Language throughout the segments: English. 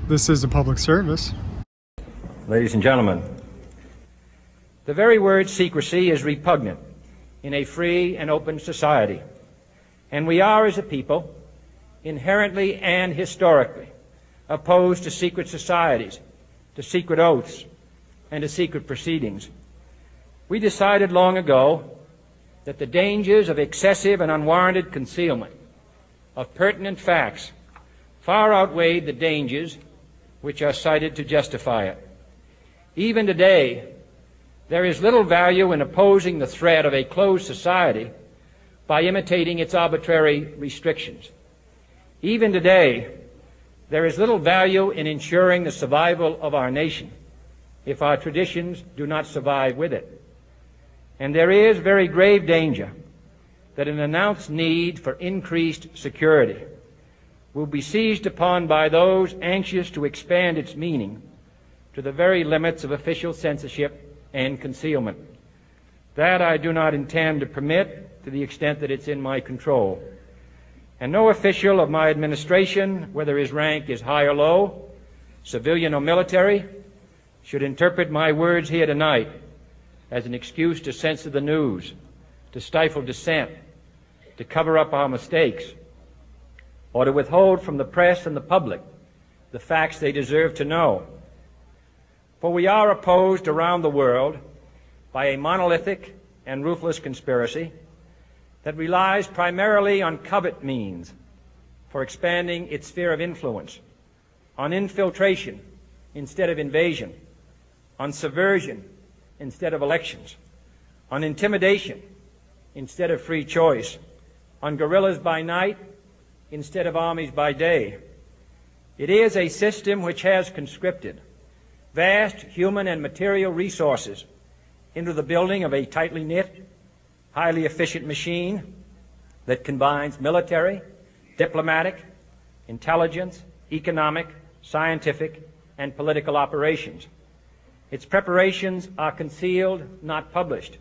This is a public service. Ladies and gentlemen, the very word secrecy is repugnant in a free and open society, and we are, as a people, inherently and historically opposed to secret societies, to secret oaths, and to secret proceedings. We decided long ago that the dangers of excessive and unwarranted concealment of pertinent facts far outweighed the dangers which are cited to justify it. Even today, there is little value in opposing the threat of a closed society by imitating its arbitrary restrictions. Even today, there is little value in ensuring the survival of our nation if our traditions do not survive with it. And there is very grave danger that an announced need for increased security will be seized upon by those anxious to expand its meaning to the very limits of official censorship and concealment. That I do not intend to permit to the extent that it's in my control. And no official of my administration, whether his rank is high or low, civilian or military, should interpret my words here tonight as an excuse to censor the news, to stifle dissent, to cover up our mistakes, or to withhold from the press and the public the facts they deserve to know. For we are opposed around the world by a monolithic and ruthless conspiracy that relies primarily on covert means for expanding its sphere of influence, on infiltration instead of invasion, on subversion instead of elections, on intimidation instead of free choice, on guerrillas by night instead of armies by day. It is a system which has conscripted vast human and material resources into the building of a tightly knit, highly efficient machine that combines military, diplomatic, intelligence, economic, scientific, and political operations. Its preparations are concealed, not published.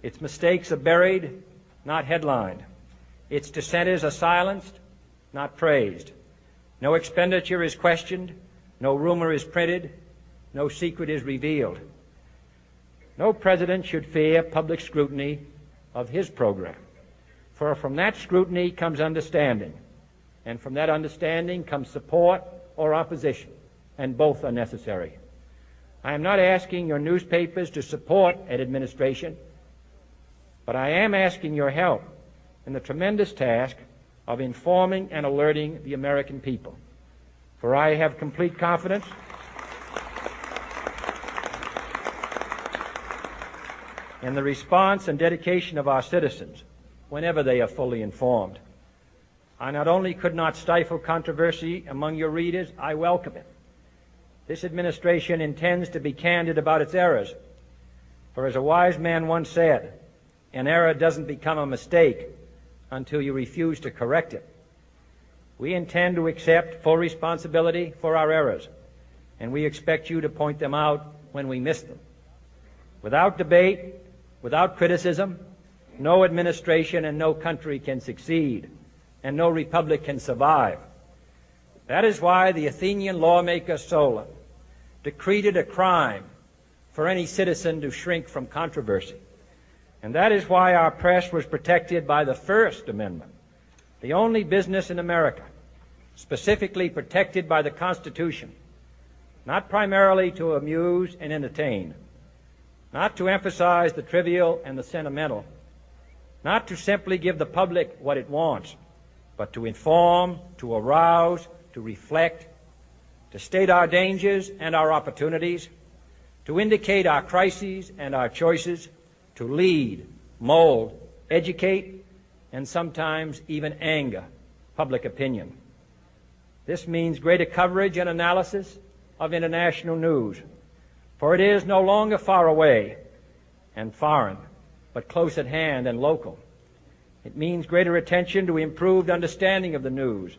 Its mistakes are buried, not headlined. Its dissenters are silenced, not praised. No expenditure is questioned, no rumor is printed, no secret is revealed. No president should fear public scrutiny of his program, for from that scrutiny comes understanding, and from that understanding comes support or opposition, and both are necessary. I am not asking your newspapers to support an administration, but I am asking your help in the tremendous task of informing and alerting the American people. For I have complete confidence in the response and dedication of our citizens whenever they are fully informed. I not only could not stifle controversy among your readers, I welcome it. This administration intends to be candid about its errors. For as a wise man once said, an error doesn't become a mistake until you refuse to correct it. We intend to accept full responsibility for our errors, and we expect you to point them out when we miss them. Without debate, without criticism, no administration and no country can succeed, and no republic can survive. That is why the Athenian lawmaker Solon decreed it a crime for any citizen to shrink from controversy. And that is why our press was protected by the First Amendment, the only business in America specifically protected by the Constitution, not primarily to amuse and entertain, not to emphasize the trivial and the sentimental, not to simply give the public what it wants, but to inform, to arouse, to reflect, to state our dangers and our opportunities, to indicate our crises and our choices, to lead, mold, educate, and sometimes even anger public opinion. This means greater coverage and analysis of international news, for it is no longer far away and foreign, but close at hand and local. It means greater attention to improved understanding of the news,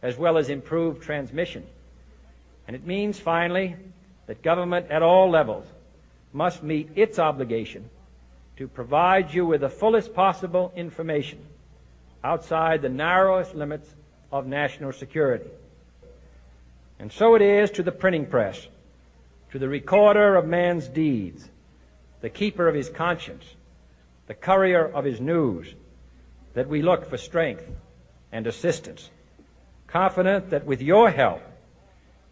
as well as improved transmission. And it means, finally, that government at all levels must meet its obligation to provide you with the fullest possible information outside the narrowest limits of national security. And so it is to the printing press, to the recorder of man's deeds, the keeper of his conscience, the courier of his news, that we look for strength and assistance, confident that with your help,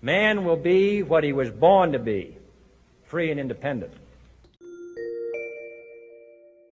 man will be what he was born to be, free and independent.